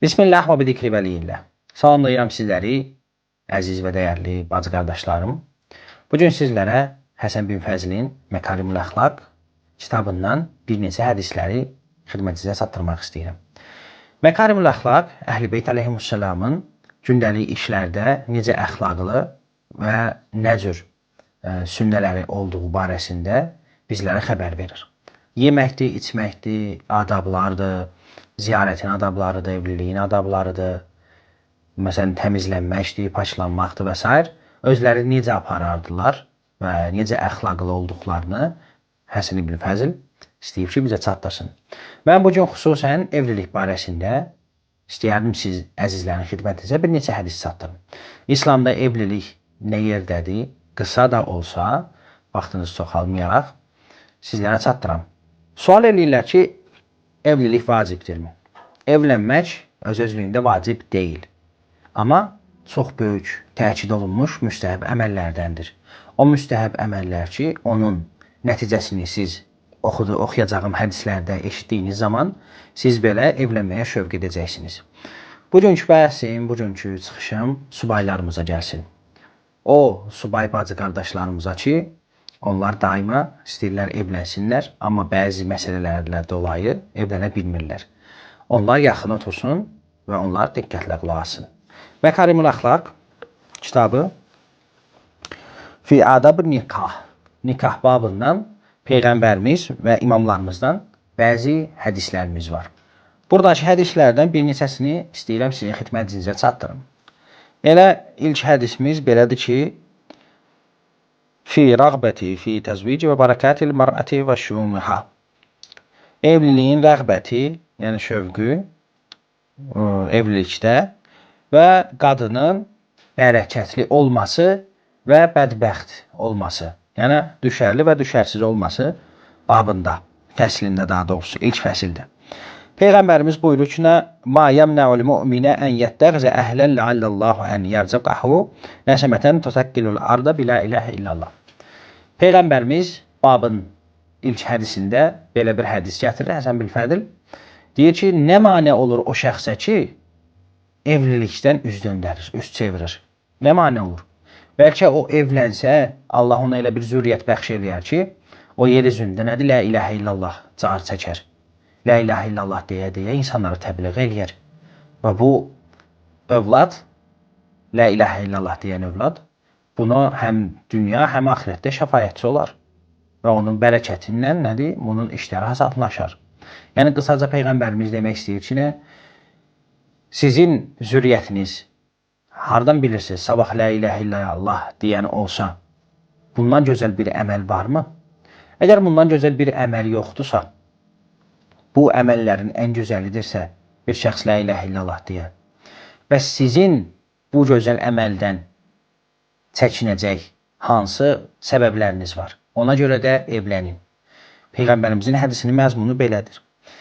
Bismillah və bi-zikri vəliyillah. Salamlayıram sizləri, əziz və dəyərli bacı qardaşlarım. Bugün sizlərə Həsən bin Fəzlin Məkarimül Əxlaq kitabından bir neçə hədisləri xidmətinizə çatdırmaq istəyirəm. Məkarimül Əxlaq Əhl-i Beyt əleyhissalamın gündəlik işlərdə necə əxlaqlı və nə cür sünnələri olduğu barəsində bizlərə xəbər verir. Yeməkdir, içməkdir, adablardır, ziyarətin adablarıdır, evliliyin adablarıdır, məsələn təmizlənməkdir, paçlanmaqdır və s. Özləri necə aparardılar və necə əxlaqlı olduqlarını Həsən ibn Fəzl istəyib ki, bizə çatdırsın. Mən bugün xüsusən evlilik barəsində istəyərdim siz əzizlərin xidmətinizə bir neçə hədis çatdırım. İslamda evlilik nə yerdədir, qısa da olsa, vaxtınızı çoxalmayaraq sizlərə çatdıram. Sual eləyirlər ki, evlilik vacibdirmi? Evlənmək öz-özlüyündə vacib deyil. Amma çox böyük, təkid olunmuş müstəhəb əməllərdəndir. O müstəhəb əməllər ki, onun nəticəsini siz oxuyacağım hədislərdə eşitdiyiniz zaman siz belə evlənməyə şövq edəcəksiniz. Bugünkü bəhsim, bugünkü çıxışım subaylarımıza gəlsin. O subay bacı qardaşlarımıza ki, onlar daima istəyirlər evlənsinlər, amma bəzi məsələlərlə dolayı evlənə bilmirlər. Onlar yaxın otursun və onlar diqqətlə qulaq asın. Məkarimül Əxlaq kitabı fi adab nikah babından Peyğəmbərimiz və imamlarımızdan bəzi hədislərimiz var. Buradakı hədislərdən bir neçəsini istəyirəm sizin xidmətinizə çatdırım. Elə ilk hədisimiz belədir ki, fi rəğbəti fi təzvici və barakətil mərəti və şumuha. Evliliyin rəğbəti, yəni şövqü evlilikdə və qadının bərəkətli olması və bədbəxt olması, yəni düşərli və düşərsiz olması babında, fəslində daha doğrusu, ilk fəsildə. Peyğəmbərimiz buyurur ki, ma yəmnəul müminə ən yəttəğzə əhlən ləallallahu ən yərzəqəhu nəsəmətən təsəkkilul arda bilə iləhə illallah. Peyğəmbərimiz babın ilk hədisində belə bir hədis gətirir, Həsən bin Fəzl. Deyir ki, nə mane olur o şəxsə ki, evlilikdən üz döndərir, üz çevirir. Nə mane olur? Bəlkə o evlənsə, Allah ona elə bir zürriyyət bəxş eləyər ki, o yer üzündə nədir? Lə iləhə illallah car çəkər. Lə iləhə illallah deyə insanları təbliğ eləyər. Və bu övlad, lə iləhə illallah deyən övlad, buna həm dünya, həm axirətdə şəfayətçi olar. Və onun bərəkətindən nədir? Bunun işləri hasanlaşar. Yəni, qısaca Peyğəmbərimiz demək istəyir ki, sizin zürriyyətiniz hardan bilirsiniz? Sabah lə iləhə illallah deyən olsa, bundan gözəl bir əməl varmı? Əgər bundan gözəl bir əməl yoxdursa, bu əməllərin ən gözəlidirsə, bir şəxs lə iləhə illallah deyər. Və sizin bu gözəl əməldən çəkinəcək hansı səbəbləriniz var? Ona görə də evlənin. Peyğəmbərimizin hədisinin məzmunu belədir.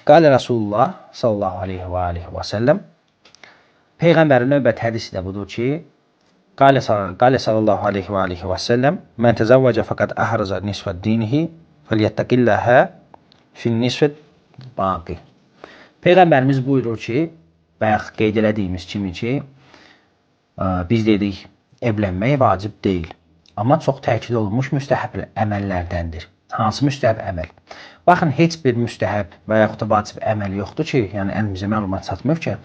Qalə Rasulullah sallallahu aleyhi və səlləm. Peyğəmbərin növbət hədisi də budur ki, Qalə sallallahu aleyhi və səlləm, mən təzəvvəcə fəqət əhraza nisfət dinihi fəliyyəttəqilləhə fin nisfət baqi. Peyğəmbərimiz buyurur ki, bayaq qeyd elədiyimiz kimi ki, biz dedik, evlənmək vacib deyil. Amma çox təkid olunmuş müstəhəb əməllərdəndir. Hansı müstəhəb əməl? Baxın, heç bir müstəhəb və yaxud da vacib əməl yoxdur ki, yəni əlimizə məlumat çatmır ki,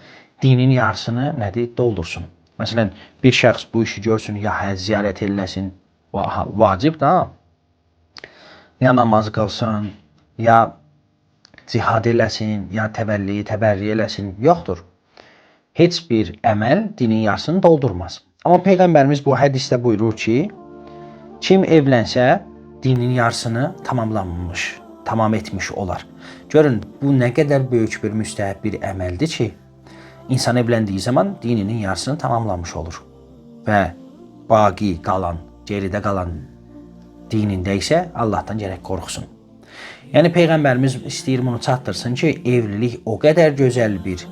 dinin yarısını nədir? Doldursun. Məsələn, bir şəxs bu işi görsün, ya ziyarət eləsin, vacib da, ya namaz qılsın, ya cihad eləsin, ya təbərri eləsin, yoxdur. Heç bir əməl dinin yarısını doldurmaz. Amma Peyğəmbərimiz bu hədisdə buyurur ki, kim evlənsə, dinin yarısını tamam etmiş olar. Görün, bu nə qədər böyük bir müstəhəb bir əməldir ki, insan evləndiyi zaman dininin yarısını tamamlamış olur. Və baqi qalan, geridə qalan dinində isə Allahdan gərək qorxsun. Yəni, Peyğəmbərimiz istəyir bunu çatdırsın ki, evlilik o qədər gözəl bir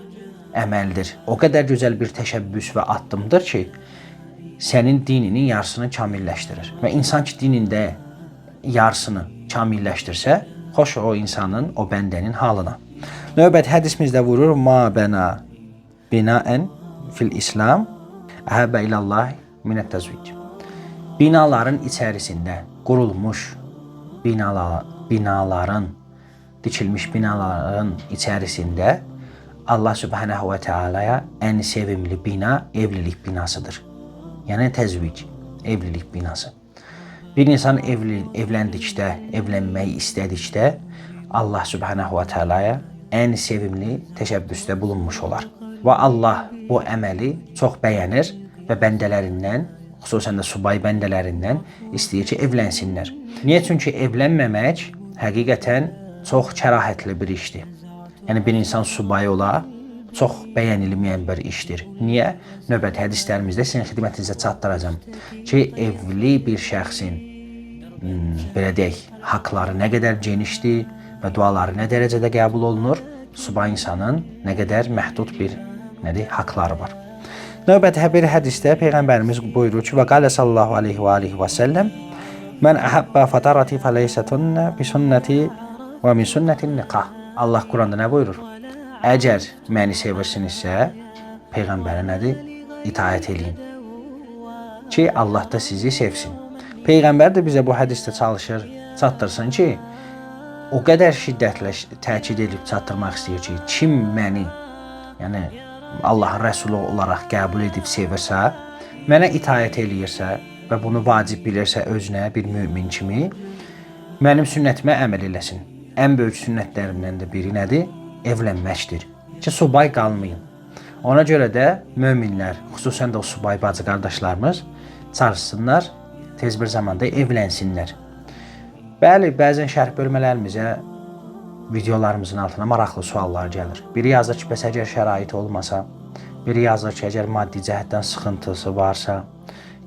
əməldir, o qədər gözəl bir təşəbbüs və addımdır ki, sənin dininin yarısını kamilləşdirir. Və insan ki, dinində yarısını kamilləşdirsə, o insanın, o bəndənin halına. Növbət hədisimizdə vurur, ma bəna binaen fil İslam əhəbbə ilallah minət təzvic. Binaların içərisində qurulmuş binaların, dikilmiş binaların içərisində Allah Subhanahu ve Teala'ya en sevimli bina evlilik binasıdır. Yəni təzvic, evlilik binası. Bir insan evləndikdə, evlənməyi istədikdə Allah Subhanahu ve Teala'ya en sevimli təşəbbüsdə bulunmuş olar. Və Allah bu əməli çox bəyənir və bəndələrindən, xüsusən də subay bəndələrindən istəyir ki, evlənsinlər. Niyə? Çünki evlənməmək həqiqətən çox kərahətli bir işdir. Yəni bir insan subay ola, çox bəyənilməyən bir işdir. Niyə? Növbəti hədislərimizdə sizin xidmətinizə çatdıracağam ki, evli bir şəxsin belə deyək, haqları nə qədər genişdir və duaları nə dərəcədə qəbul olunur, subay insanın nə qədər məhdud bir haqları var. Növbəti bir hədisdə Peyğəmbərimiz buyurur ki, və qalə sallallahu aleyhi və səlləm mən əhəbbə fatarati fəleysetunə bi sünnəti və min sünnətin nikah. Allah Quranda nə buyurur? Əgər məni sevirsinizsə, Peyğəmbərə nədir? İtaət eləyin ki, Allah da sizi sevsin. Peyğəmbər də bizə bu hədisdə çalışır, çatdırsın ki, o qədər şiddətlə təkid edib çatdırmaq istəyir ki, kim məni, yəni Allahın Rəsulu olaraq qəbul edib sevirsə, mənə itaət eləyirsə və bunu vacib bilirsə özünə bir mümin kimi, mənim sünnətimə əməl eləsin. Ən böyük sünnətlərindən də biri nədir? Evlənməkdir. Ki, subay qalmayın. Ona görə də möminlər, xüsusən də o subay bacı qardaşlarımız çalışsınlar, tez bir zamanda evlənsinlər. Bəli, bəzən şərh bölmələrimizə, videolarımızın altına maraqlı suallar gəlir. Biri yazır ki, bəs əgər şərait olmasa, biri yazır ki, əgər maddi cəhətdən sıxıntısı varsa,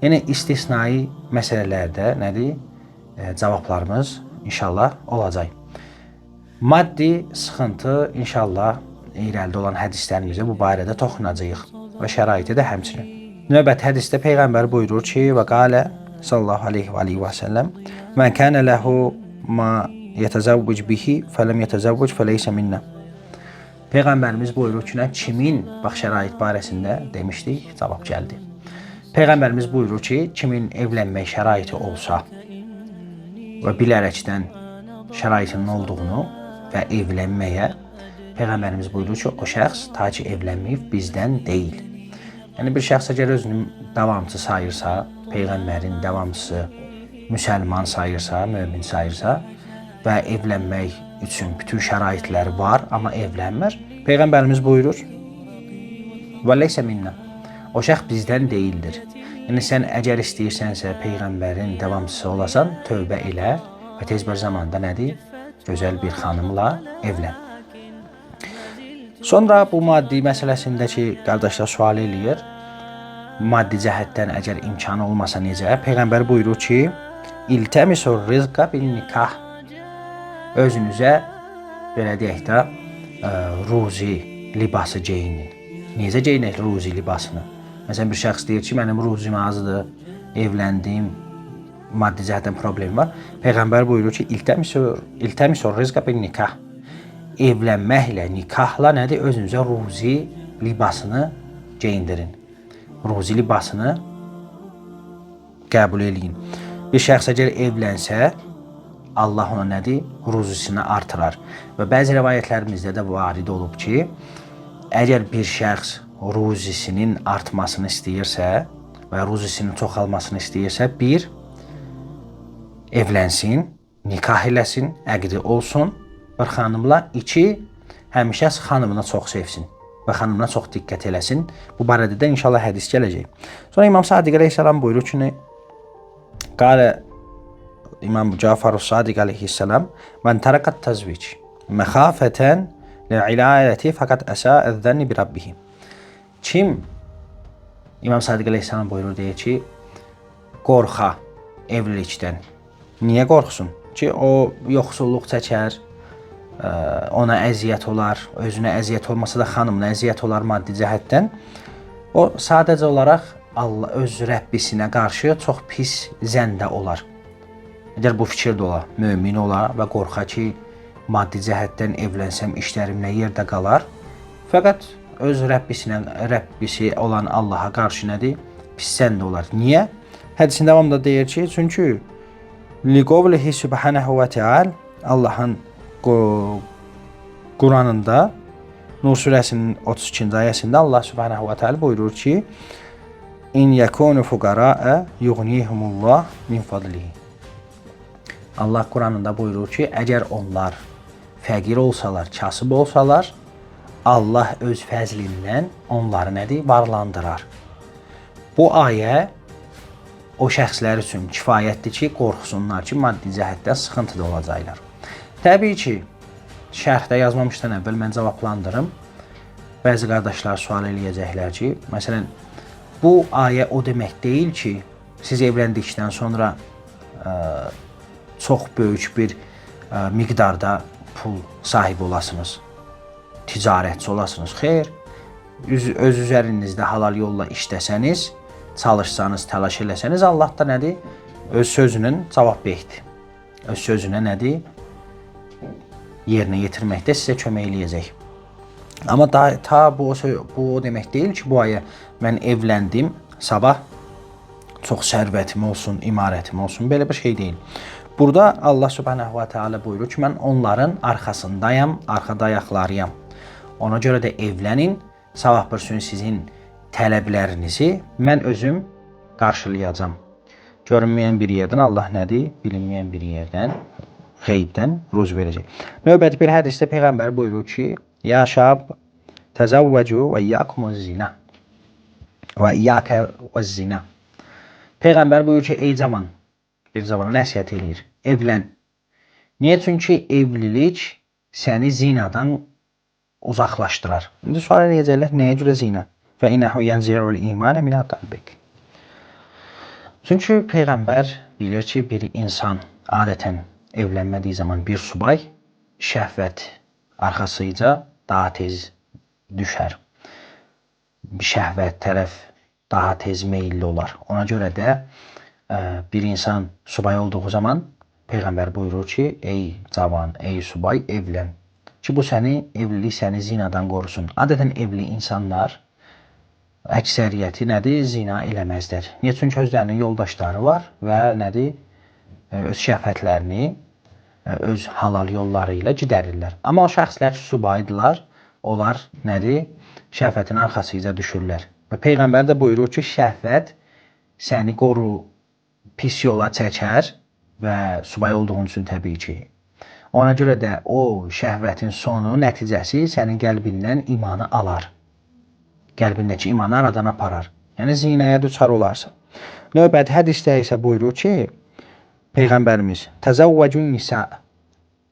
yəni istisnai məsələlərdə nədir? Cavablarımız inşallah olacaq. Maddi sıxıntı inşallah irəlidə olan hədislərimizə bu barədə toxunacağıq və şəraiti də həmçinin. Növbəti hədisdə Peyğəmbər buyurur ki, və qalə sallallahu aleyhi və səlləm mən kənə ləhu ma yetəzəvvüc bihi fələm yetəzəvvüc fəleysə minnə. Peyğəmbərimiz buyurur ki, kimin, bax şərait barəsində demişdik, cavab gəldi. Peyğəmbərimiz buyurur ki, kimin evlənmək şəraiti olsa və bilərəkdən şəraitinin olduğunu və evlənməyə, Peyğəmbərimiz buyurur ki, o şəxs ta ki evlənməyib bizdən deyil. Yəni bir şəxs əgər özünü davamçı sayırsa, Peyğəmbərin davamçısı müsəlman sayırsa, mömin sayırsa və evlənmək üçün bütün şəraitləri var, amma evlənmir, Peyğəmbərimiz buyurur və leysə minnə, o şəxs bizdən deyildir. Yəni sən əgər istəyirsənsə Peyğəmbərin davamçısı olasan, tövbə elə və tez bir zamanda nədir? Gözəl bir xanımla evlən. Sonra bu maddi məsələsindəki qardaşlar sual eləyir. Maddi cəhətdən əgər imkanı olmasa necə? Peyğəmbər buyurur ki, İltəmisur rizqa bil nikah. Özünüzə belə deyək də ruzi libası geyinin. Necə geyinək ruzi libasını? Məsələn bir şəxs deyir ki, mənim ruzim azdır, evləndim, maddi cəhətdən problem var. Peyğəmbər buyurur ki, İltəmisur rizqa bil nikah. Evlənməklə, nikahla nədir? Özünüzə ruzi libasını geyindirin. Ruzi libasını qəbul eləyin. Bir şəxs əgər evlənsə, Allah ona nədir? Ruzisini artırar. Və bəzi rəvayətlərimizdə də varid olub ki, əgər bir şəxs ruzisinin artmasını istəyirsə və ruzisinin çoxalmasını istəyirsə, bir, evlənsin, nikah eləsin, əqdi olsun bir xanımla, iki, həmişə xanımına çox sevsin və xanımına çox diqqət eləsin. Bu barədə də inşallah hədis gələcək. Sonra İmam Sadiq əleyhissalam buyurur ki, qalə İmam Cafarus Sadiq əleyhissalam mən tərəqət təzvic məxafətən lə'ilaləti fəqət əsəəzzənni bi rabbihi. Kim, İmam Sadiq əleyhissalam buyurur, deyir ki, qorxa evlilikdən. Niyə qorxsun? Ki, o yoxsulluq çəkər, ona əziyyət olar, özünə əziyyət olmasa da xanımına əziyyət olar maddi cəhətdən. O sadəcə olaraq Allah öz Rəbbisinə qarşı çox pis zəndə olar. Əgər bu fikirdə ola, mömin ola və qorxa ki, maddi cəhətdən evlənsəm işlərim nə yerdə qalar. Fəqət öz Rəbbisi olan Allaha qarşı nədir? Pissən də olar. Niyə? Hədisin davamında deyir ki, çünki liqovlihi subhanahu və teala Allahın Quranında Nur surəsinin 32-ci ayəsində Allah subhanahu və teala buyurur ki, İn yekunu fuqara yughnihumullah min fadlihi. Allah Quranında buyurur ki, əgər onlar fəqir olsalar, kasıb olsalar, Allah öz fəzlindən onları nədir? Varlandırar. Bu ayə o şəxslər üçün kifayətdir ki, qorxsunlar ki, maddi cəhətdən sıxıntıda olacaqlar. Təbii ki, şərhdə yazmamışdan əvvəl mən cavablandırım. Bəzi qardaşlar sual eləyəcəklər ki, məsələn, bu ayə o demək deyil ki, siz evləndikdən sonra çox böyük bir miqdarda pul sahibi olasınız, ticarətçi olasınız. Xeyr, öz üzərinizdə halal yolla işləsəniz, çalışsanız, təlaş eləsəniz, Allah da nədir? Öz sözünün cavabdehdir. Öz sözünə nədir? Yerinə yetirməkdə sizə kömək eləyəcək. Amma bu o demək deyil ki, bu ayə mən evləndim, sabah çox sərvətim olsun, imarətim olsun, belə bir şey deyil. Burada Allah subhanahu wa ta'ala buyurur ki, mən onların arxasındayam, arxada ayaqlarıyam. Ona görə də evlənin, sabah bir gün sizin tələblərinizi mən özüm qarşılayacağam. Görünməyən bir yerdən Allah nədir? Bilinməyən bir yerdən, qeybdən ruz verəcək. Növbəti bir hədisdə Peyğəmbər buyurur ki, ya şab, təzəvvəcu və iyyakumuz zina və iyyakə və zina. Peyğəmbər buyurur ki, ey cavan, bir zavana nəsihət eləyir, evlən. Niyə? Çünki evlilik səni zinadan uzaqlaşdırar. İndi sual eləyəcəklər, nəyə görə zina? Və inəhu yənzirul imanə minə qalbik. Çünki Peyğəmbər bilir ki, bir insan adətən evlənmədiyi zaman bir subay şəhvət arxasıca daha tez düşər. Şəhvət tərəf daha tez meyilli olar. Ona görə də bir insan subay olduğu zaman Peyğəmbər buyurur ki, ey cavan, ey subay, evlən. Ki bu evlilik səni zinadan qorusun. Adətən evli insanlar əksəriyyəti nədir? Zina eləməzlər. Niyə? Çünki özlərinin yoldaşları var və nədir? Öz şəhvətlərini öz halal yolları ilə gidərirlər. Amma o şəxslər subaydılar, onlar nədir? Şəhvətin arxasıca düşürlər. Və Peyğəmbər də buyurur ki, şəhvət səni pis yola çəkər və subay olduğun üçün təbii ki. Ona görə də o şəhvətin sonu, nəticəsi sənin qəlbindən imanı alar. Qəlbindəki imanı aradan aparar. Yəni zinaya düçar olarsa. Növbəti hədisdə isə buyurur ki, Peyğəmbərimiz təzəvvəcun nisa,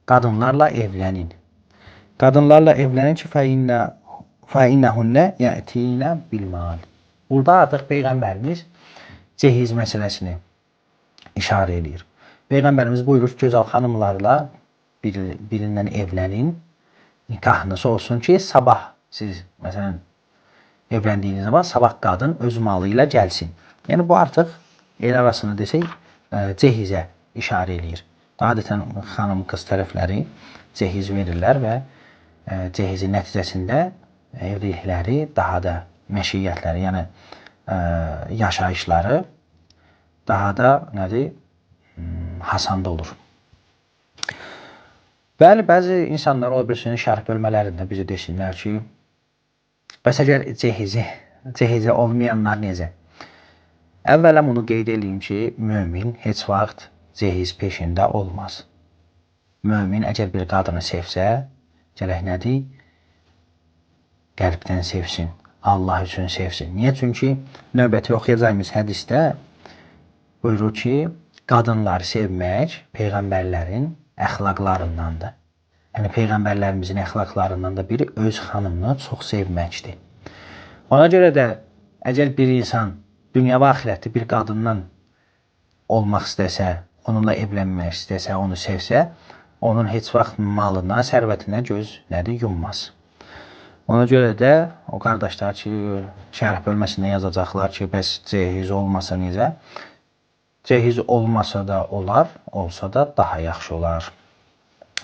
qadınlarla evlənin. Qadınlarla evlənin ki, fəinnəhunnə yətinə bilmal. Burada artıq Peyğəmbərimiz cehiz məsələsini işarə edir. Peyğəmbərimiz buyurur ki, gözəl xanımlarla birindən evlənin, nikahınız olsun ki, sabah siz, məsələn, evləndiyiniz zaman sabah qadın öz malı ilə gəlsin. Yəni, bu artıq el arasını desək, cehizə işarə edir. Adətən xanım qız tərəfləri cehiz verirlər və cehizin nəticəsində evlilikləri daha da məşiyyətləri, yəni yaşayışları daha da nədir? Hasanda olur. Bəli, bəzi insanlar o birisinin şərh bölmələrində bizə desinlər ki, bəs əgər cehizi olmayanlar necə? Əvvələn bunu qeyd edeyim ki, mömin heç vaxt cehiz peşində olmaz. Mömin əgər bir qadını sevsə, gərək nədir? Qəlbdən sevsin, Allah üçün sevsin. Niyə? Çünki növbəti oxuyacağımız hədisdə buyurur ki, qadınları sevmək Peyğəmbərlərin əxlaqlarındandır. Yəni, Peyğəmbərlərimizin əxlaqlarından da biri öz xanımını çox sevməkdir. Ona görə də, əgər bir insan dünya və axirətdə bir qadından olmaq istəsə, onunla evlənmək istəsə, onu sevsə, onun heç vaxt malına, sərvətinə göz yummaz. Ona görə də o qardaşlar ki, şərh bölməsində yazacaqlar ki, bəs cehiz olmasa necə? Cehiz olmasa da olar, olsa da daha yaxşı olar.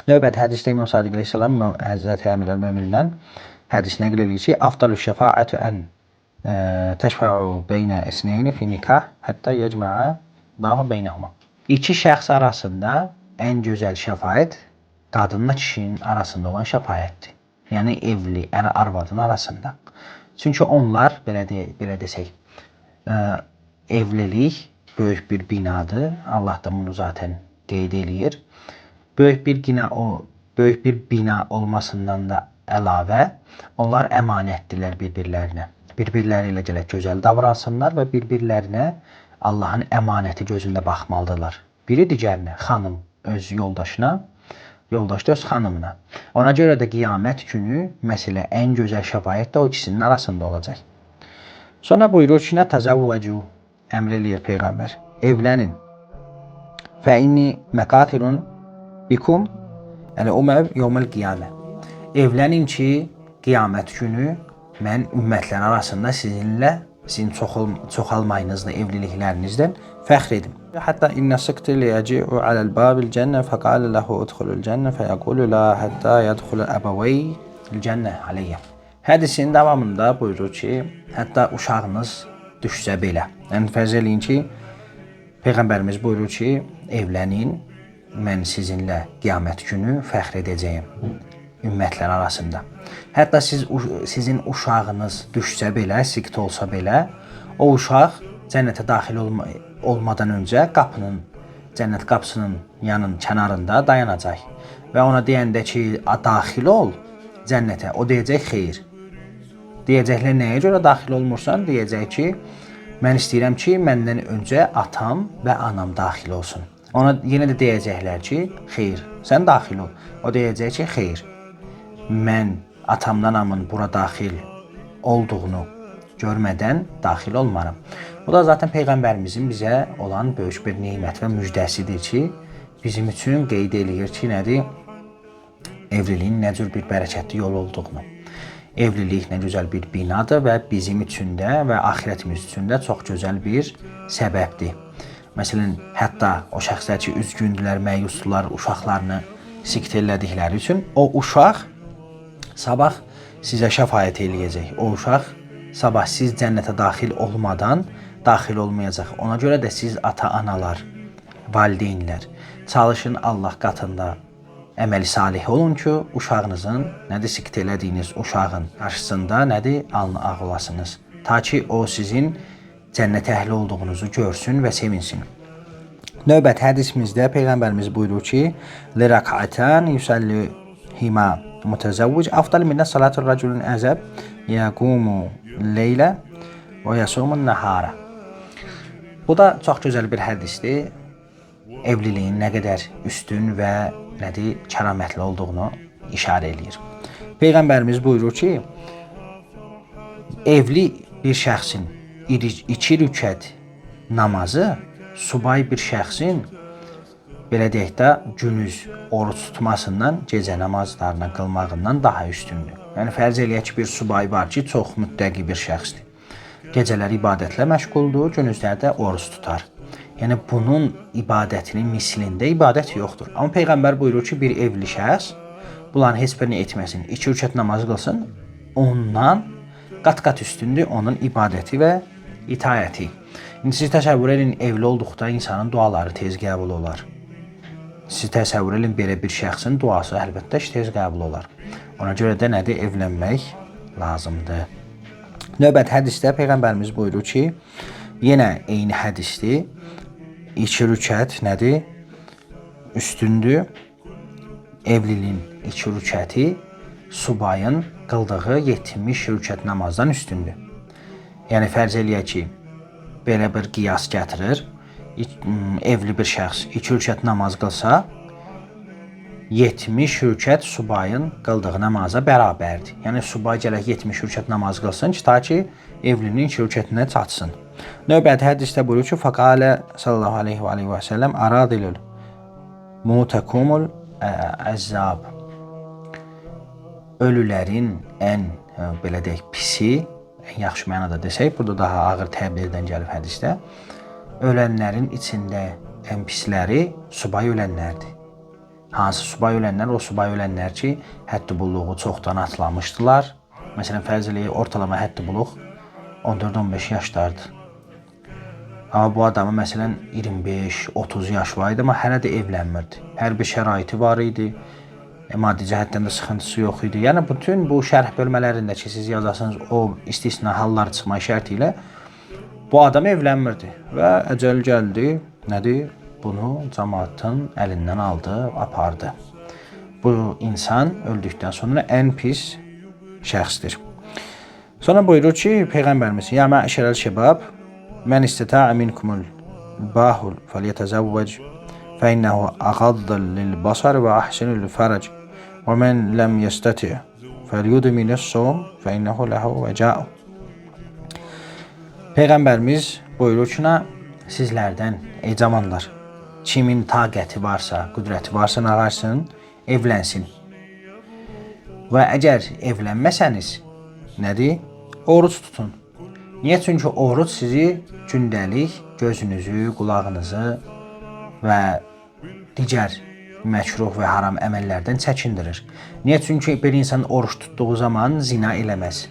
Növbəti hədisdə İmam Sadiq Aleyhisselam Həzrəti Əmir əl-Möminindən hədis nəql edir ki, afdalu şəfaətü ən təşfəu beynə isneyni fi nikah hətta yecməə Allahu beynəhuma. İki şəxs arasında ən gözəl şəfaət qadınla kişinin arasında olan şəfaətdir. Yəni evli, arvadın arasında. Çünki onlar belə desək, evlilik böyük bir binadır. Allah da bunu zaten qeyd eləyir. Böyük bir bina olmasından da əlavə onlar əmanətdirlər bir-birlərinə. Bir-birləri ilə gözəl davransınlar və bir-birlərinə Allahın əmanəti gözündə baxmalıdırlar. Biri digərinə, xanım öz yoldaşına, yoldaş da öz xanımına. Ona görə də qiyamət günü məsələ ən gözəl şəfaət də o ikisinin arasında olacaq. Sonra buyurur ki, təzəvvəcu, əmr eləyir Peyğəmbər, evlənin. Fə inni məqatirun bikum əl-uməm yevməl qiyamə. Evlənin ki, qiyamət günü mən ümmətlər arasında sizin çoxalmayınızla, evliliklərinizdən fəxr edim. Hətta innə sıqti liyəci'u aləl babil cənnə fəqalə ləhu udxulul cənnə fəyəqulu la hətta yədxulul əbəvəy cənnə aleyyə. Hədisin davamında buyurur ki, hətta uşağınız düşsə belə. Yəni fərz eləyin ki, Peyğəmbərimiz buyurur ki, evlənin, mən sizinlə qiyamət günü fəxr edəcəyim ümmətlər arasında. Hətta sizin uşağınız düşsə belə, siqt olsa belə, o uşaq cənnətə daxil olmadan öncə cənnət qapısının kənarında dayanacaq və ona deyəndə ki, daxil ol cənnətə, o deyəcək xeyr. Deyəcəklər, nəyə görə daxil olmursan? Deyəcək ki, mən istəyirəm ki, məndən öncə atam və anam daxil olsun. Ona yenə də deyəcəklər ki, xeyr, sən daxil ol. O deyəcək ki, xeyr, mən atamdan anamın bura daxil olduğunu görmədən daxil olmaram. Bu da zaten Peyğəmbərimizin bizə olan böyük bir neymət və müjdəsidir ki, bizim üçün qeyd eləyir ki, nədir? Evliliyin nə cür bir bərəkətli yol olduğunu. Evlilik nə gözəl bir binadır və bizim üçün də və axirətimiz üçün də çox gözəl bir səbəbdir. Məsələn, hətta o şəxslər ki, üzgündülər, məyusdular, uşaqlarını siqt elədikləri üçün o uşaq sabah sizə şəfaət eləyəcək. O uşaq sabah siz cənnətə daxil olmadan daxil olmayacaq. Ona görə də siz ata-analar, valideynlər çalışın Allah qatında əməli salih olun ki, uşağınızın siqt elədiyiniz uşağın qarşısında alnı ağ olasınız. Ta ki o sizin cənnət əhli olduğunuzu görsün və sevinsin. Növbət hədisimizdə Peyğəmbərimiz buyurur ki, لِرَكْعَتَانِ يُسَلِّهِمَا مُتَزَوِّجْ أَفْضَلُ مِنَ صَلَاةِ الرَّجُلِ الْأَزَبِ يَقُومُ اللَّيْلَ وَيَصُومُ النَّهَارَ. Bu da çox gözəl bir hədisdir. Evliliyin nə qədər üstün və kəramətli olduğunu işarə eləyir. Peyğəmbərimiz buyurur ki, evli bir şəxsin 2 rükət namazı subay bir şəxsin belə deyək də gündüz oruç tutmasından, gecə namazlarını qılmağından daha üstündür. Yəni fərz eləyək ki, bir subay var ki, çox müttəqi bir şəxsdir. Gecələr ibadətlə məşğuldur, gündüzlərdə oruç tutar. Yəni bunun ibadətinin mislində ibadət yoxdur. Amma Peyğəmbər buyurur ki, bir evli şəxs bunların heç birini etməsin, 2 rükət namaz qılsın, ondan qat-qat üstündür onun ibadəti və itayəti. İndi siz təsəvvür edin, evli olduqda insanın duaları tez qəbul olar. Siz təsəvvür edin, belə bir şəxsin duası əlbəttə tez qəbul olar. Ona görə də evlənmək lazımdır. Növbət hədisdə Peyğəmbərimiz buyurur ki, yenə eyni hədisdir. 2 rükət üstündür. Evliliyin 2 rükəti subayın qıldığı 70 rükət namazdan üstündür. Yəni fərz eləyək ki, belə bir qiyas gətirir. Evli bir şəxs 2 rükət namaz qılsa, 70 rükət subayın qıldığı namaza bərabərdir. Yəni subay gələk 70 rükət namaz qılsın ki, ta ki evliliyin 2 rükətinə çatsın. Növbəti hədisdə buyurur ki, fəqalə sallallahu aleyhi və səlləm aradilül mutəkumul əzzab. Ölülərin ən belə deyək pisi, ən yaxşı mənada desək, burada daha ağır təbirdən gəlib hədisdə. Ölənlərin içində ən pisləri subay ölənlərdir. Hansı subay ölənlər? O subay ölənlər ki, həddi bulluğu çoxdan atlamışdılar Məsələn, fərz eləyək, ortalama həddi buluq 14-15 yaşlardır. Amma bu adamın məsələn 25-30 yaş var idi, amma hələ də evlənmirdi. Hər bir şəraiti var idi. Maddi cəhətdən də sıxıntısı yox idi. Yəni bütün bu şərh bölmələrində ki, siz yazasınız o istisna hallar çıxma şərti ilə bu adam evlənmirdi və əcəl gəldi. Nədir? Bunu cəmaatın əlindən aldı, apardı. Bu insan öldükdən sonra ən pis şəxsdir. Sonra buyurur ki, Peyğəmbərimiz: "Ya məşərəl şəbab, mən istata'a minkumul bahul falyetezavvac fe innehu aqaddal lil basar ve ahsenul farac ve men lem yestati' felyudminis sum fe innehu lehu veca'u." Peyğəmbərimiz buyurur ki, sizlərdən ey cavanlar, kimin taqəti varsa, qüdrəti varsa nə varsın, evlənsin. Və əgər evlənməsəniz, nədir? Oruç tutun. Niyə? Çünki oruç sizi gündəlik gözünüzü, qulağınızı və digər məkruh və haram əməllərdən çəkindirir. Niyə? Çünki bir insan oruç tutduğu zaman zina eləməz.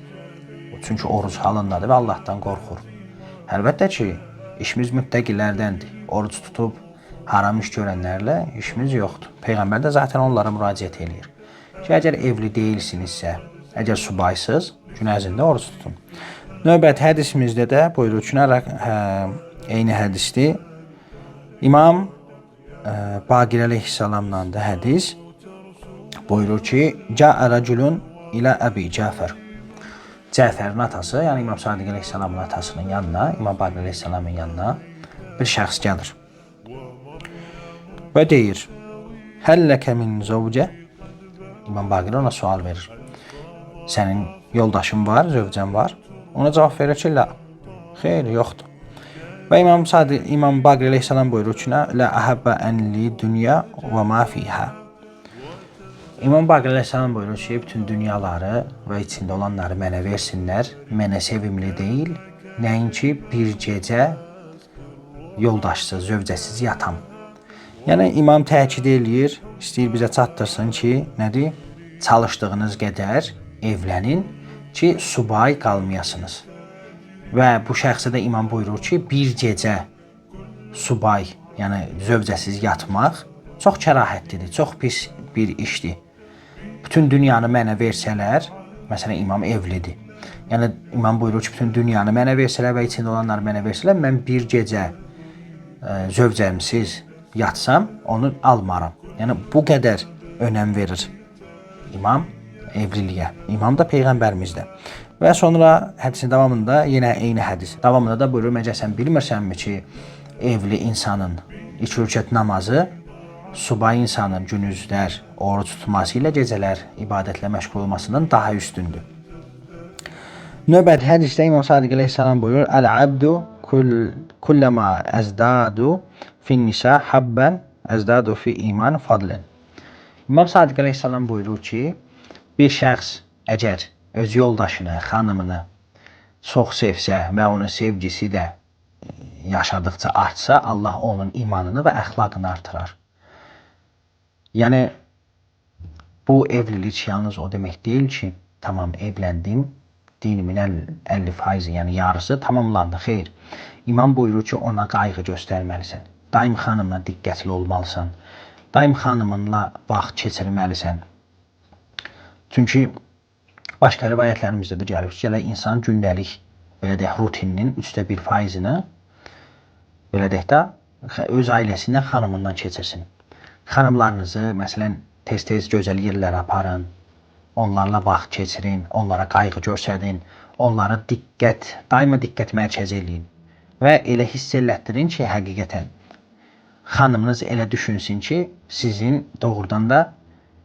Çünki oruç halındadır və Allahdan qorxur. Əlbəttə ki, işimiz müttəqilərdəndir. Oruç tutub haram iş görənlərlə işimiz yoxdur. Peyğəmbər də zaten onlara müraciət eləyir. Ki, əgər evli deyilsinizsə, əgər subaysız, gün ərzində oruç tutun. Növbəti hədisimizdə də buyurur ki, eyni hədisdir. İmam Baqir əleyhissalamdan da hədis buyurur ki, Cəə rəculun ilə Əbi Cəfər. Cəfərin atası, yəni İmam Sadiq əleyhissalamın atasının yanına, İmam Baqir əleyhissalamın yanına bir şəxs gəlir. Və deyir, Həlləkə min zəvcə. İmam Baqir ona sual verir. Sənin yoldaşın var, zövcən var. Ona cavab verir ki, la, xeyr, yoxdur. Və İmam Baqir əleyhissalam buyurur ki, la əhəbbə ənli dünya və ma fiyhə. İmam Baqir əleyhissalam buyurur ki, bütün dünyaları və içində olanları mənə versinlər. Mənə sevimli deyil, nəinki bir gecə yoldaşsız, zövcəsiz yatam. Yəni İmam təkid eləyir, istəyir bizə çatdırsın ki, nədir? Çalışdığınız qədər evlənin ki, subay qalmayasınız. Və bu şəxsə də İmam buyurur ki, bir gecə subay, yəni zövcəsiz yatmaq çox kərahətlidir, çox pis bir işdir. Bütün dünyanı mənə versələr, məsələn İmam evlidir. Yəni İmam buyurur ki, bütün dünyanı mənə versələr və içində olanları mənə versələr, mən bir gecə zövcəmsiz yatsam, onu almaram. Yəni bu qədər önəm verir İmam evliliyə. İmam da Peyğəmbərimizdə. Və sonra hədisin davamında yenə eyni hədis. Davamında da buyurur, məgər sən bilmirsənmi ki, evli insanın 2 rükət namazı subay insanın günüzlər oruç tutması ilə gecələr ibadətlə məşğul olmasından daha üstündür. Növbəti hədisdə İmam Sadiq əleyhissalam buyurur, Əl-abdu kulləmə əzdadu fin nisa habban əzdadu fi iman fadlən. İmam Sadiq əleyhissalam buyurur ki, bir şəxs əgər öz yoldaşını, xanımını çox sevsə və onun sevgisi də yaşadıqca artsa, Allah onun imanını və əxlaqını artırar. Yəni, bu evlilik yalnız o demək deyil ki, tamam evləndim, dinimin 50%, yəni yarısı tamamlandı, xeyr. İmam buyurur ki, ona qayğı göstərməlisən. Daim xanımla diqqətli olmalısan. Daim xanımınla vaxt keçirməlisən. Çünki başqa rivayətlərimizdə də gəlir ki, insan gündəlik belə deyək, rutininin 1/3-ni belə deyək də, öz ailəsindən, xanımından keçirsin. Xanımlarınızı, məsələn, tez-tez gözəl yerlərə aparın, onlarla vaxt keçirin, onlara qayğı göstərin, onlara daima diqqət mərkəzi eləyin və elə hiss elətdirin ki, həqiqətən xanımınız elə düşünsün ki, sizin doğrudan da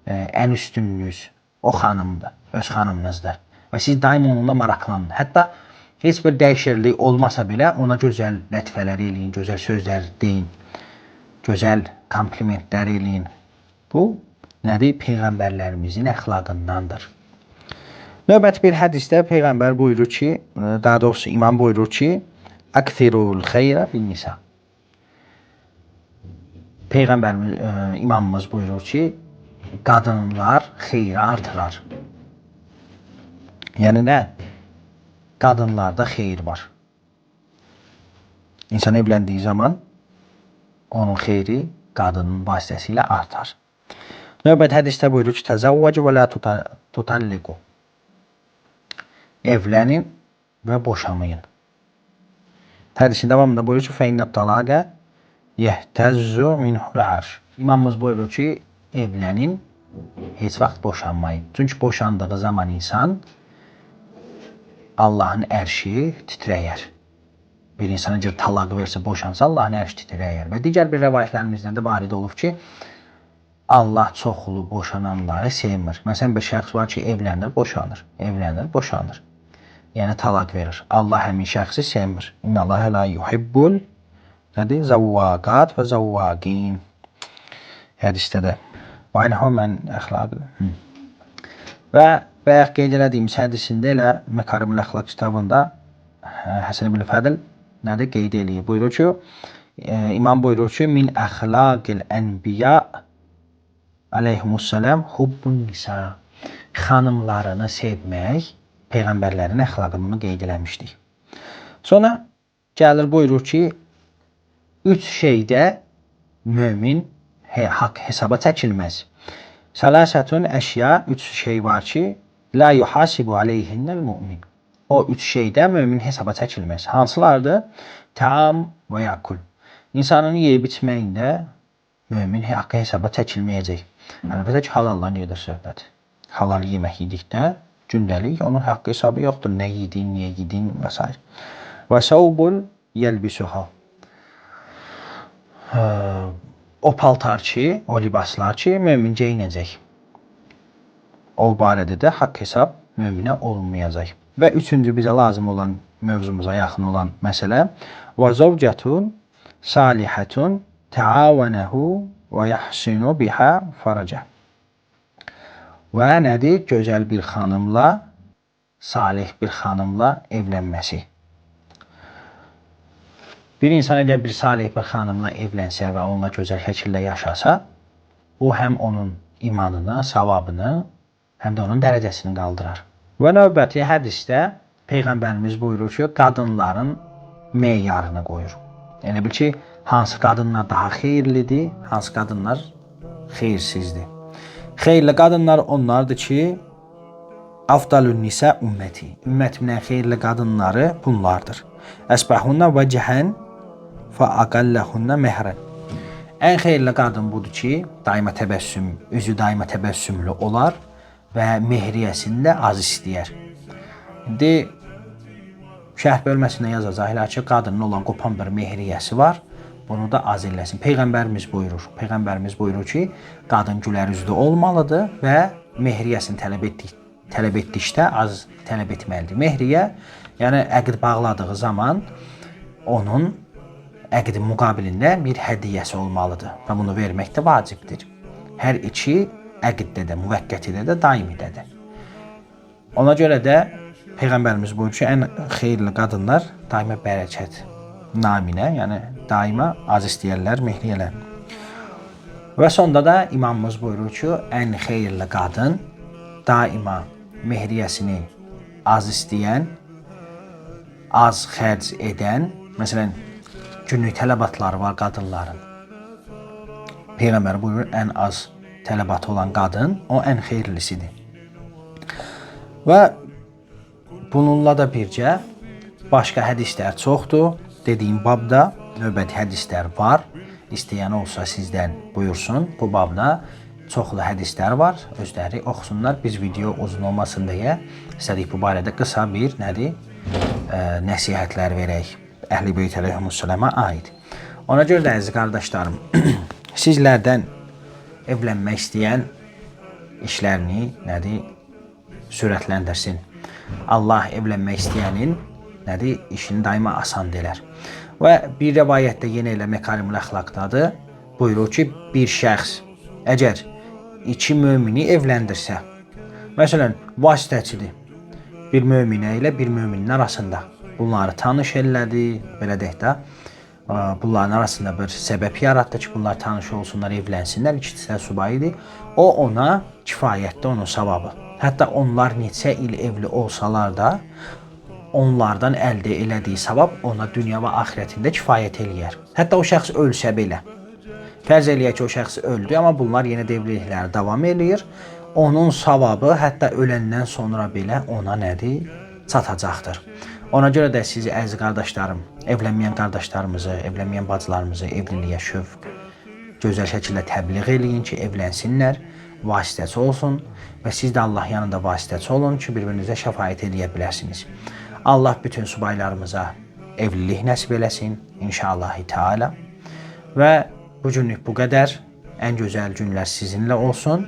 ən üstününüz o xanımdır, öz xanımınızdır və siz daima onunla maraqlanın. Hətta heç bir dəyişiklik olmasa belə ona gözəl lətifələr eləyin, gözəl sözlər deyin, gözəl komplimentlər eləyin. Bu nədir? Peyğəmbərlərimizin əxlaqındandır. Növbəti bir hədisdə Peyğəmbər buyurur ki, daha doğrusu İmam buyurur ki, Əksirul xeyrə bin nisa. Peyğəmbərimiz, İmamımız buyurur ki, qadınlar xeyri artırar. Yəni nə? Qadınlarda xeyir var. İnsan evləndiyi zaman onun xeyri qadının vasitəsilə artar. Növbəti hədisdə buyurur ki, təzəvvəc və lə tutalliqu. Evlənin və boşamayın. Hədisin davamında buyurur ki, fəinnət talaqə yehtəzzu minhul arş. İmamımız buyurur ki, evlənin, heç vaxt boşanmayın. Çünki boşandığı zaman insan Allahın ərşi titrəyər. Bir insana bir talaq versə, boşansa, Allahın ərşi titrəyər. Və digər bir rəvayətlərimizdən də varid olub ki, Allah çoxlu boşananları sevmir. Məsələn, bir şəxs var ki, evlənir, boşanır. Evlənir, boşanır. Yəni, talaq verir. Allah həmin şəxsi sevmir. İnnəlləhə la yuhibbul zavvaqat və zavvaqin. Hədisdə də. Və aynəhə mən əxlaqı. Və bayaq qeyd elədiyimiz hədisində elə Məkarimul Əxlaq kitabında Həsən ibn Fədl nədir qeyd eləyir? Buyurur ki, İmam buyurur ki, min əxlaqil ənbiya aleyhimussalam hubbun nisa. Xanımlarını sevmək peyğəmbərlərin əxlaqını qeyd eləmişdik. Sonra gəlir buyurur ki, 3 şeydə mömin haqq hesaba çəkilməz. Salasətun əşya, 3 şey var ki, la yuhasibu aleyhinnəl mümin. O 3 şeydə mömin hesaba çəkilməz. Hansılardır? Təam və yakul. İnsanın yeyib içməyində mömin haqqı hesaba çəkilməyəcək. Əlbəttə ki, halalla gedir söhbət. Halal yemək yedikdə gündəlik onun haqqı hesabı yoxdur. Nə yedin, niyə yedin və s. Və səvbul yəlbisuha. O paltar ki, o libaslar ki, mömin geyinəcək. O barədə də haqq hesab möminə olmayacaq. Və üçüncü bizə lazım olan, mövzumuza yaxın olan məsələ və zəvcətun salihətun təavənəhu və yəhsinu bihə faracə. Və nədir? Gözəl bir xanımla, salih bir xanımla evlənməsi. Bir insan əgər bir salih bir xanımla evlənsə və onunla gözəl şəkildə yaşasa, o həm onun imanını, savabını, həm də onun dərəcəsini qaldırar. Və növbəti hədisdə Peyğəmbərimiz buyurur ki, qadınların meyarını qoyur. Yəni bil ki, hansı qadınlar daha xeyirlidir, hansı qadınlar xeyirsizdir. Xeyirli qadınlar onlardır ki, afdalun nisə ümməti. Ümmətimdən xeyirli qadınları bunlardır. Əsbəhunna və cəhən və aqalləhunna məhrən. Ən xeyirli qadın budur ki, daima təbəssüm, üzü daima təbəssümlü olar və mehriyəsini də az istəyər. İndi şərh bölməsində yazacaqlar ki, qadının olan qopan bir mehriyəsi var, bunu da az eləsin. Peyğəmbərimiz buyurur ki, qadın gülər üzlü olmalıdır və mehriyəsini tələb etdikdə az tələb etməlidir. Mehriyə, yəni əqd bağladığı zaman onun əqdin müqabilində bir hədiyyəsi olmalıdır və bunu vermək də vacibdir. Hər iki əqddə də, müvəqqətidə də, daimidə də. Ona görə də Peyğəmbərimiz buyurur ki, ən xeyirli qadınlar daima bərəkət naminə, yəni daima az istəyərlər, mehriyələr. Və sonda da imamımız buyurur ki, ən xeyirli qadın daima mehriyəsini az istəyən, az xərc edən, məsələn, günlük tələbatları var qadınların. Peyğəmbər buyurur, ən az tələbatı olan qadın, o ən xeyirlisidir. Və bununla da bircə başqa hədislər çoxdur. Dediyim babda növbəti hədislər var. İstəyən olsa sizdən buyursun. Bu babda çoxlu hədislər var. Özləri oxusunlar. Biz video uzun olmasın deyə istədik bu barədə qısa bir nəsihətlər verək. Əhl-i Beyt əleyhissalamə aid. Ona görə də əziz qardaşlarım, sizlərdən evlənmək istəyən işlərini sürətləndirsin. Allah evlənmək istəyənin işini daima asan delər. Və bir rəvayətdə yenə elə Məkarimul Əxlaqdadır. Buyurur ki, bir şəxs əgər iki mömini evləndirsə, məsələn, vasitəçidir bir möminə ilə bir möminin arasında. Bunları tanış elədi, belə deyək də, bunların arasında bir səbəb yaratdı ki, bunlar tanış olsunlar, evlənsinlər, ikisi də subayıdır. O ona kifayətdir, onun savabı. Hətta onlar neçə il evli olsalar da, onlardan əldə elədiyi savab ona dünya və axirətində kifayət eləyər. Hətta o şəxs ölsə belə. Fərz eləyək ki, o şəxs öldü, amma bunlar yenə də evlilikləri davam eləyir. Onun savabı hətta öləndən sonra belə ona nədir? Çatacaqdır. Ona görə də siz əziz qardaşlarım, evlənməyən qardaşlarımızı, evlənməyən bacılarımızı evliliyə şövq, gözəl şəkildə təbliğ eləyin ki, evlənsinlər, vasitəçi olsun və siz də Allah yanında vasitəçi olun ki, bir-birinizə şəfaət eləyə biləsiniz. Allah bütün subaylarımıza evlilik nəsib eləsin, inşallah-i teala. Və bu günlük bu qədər. Ən gözəl günlər sizinlə olsun.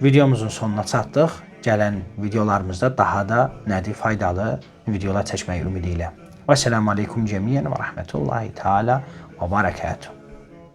Videomuzun sonuna çatdıq. Gələn videolarımızda daha da nədir faydalı videolar çəkmək ümidi ilə. Və selamun aleykum cəmiyyən və rəhmətullahi teala və barakatuhu.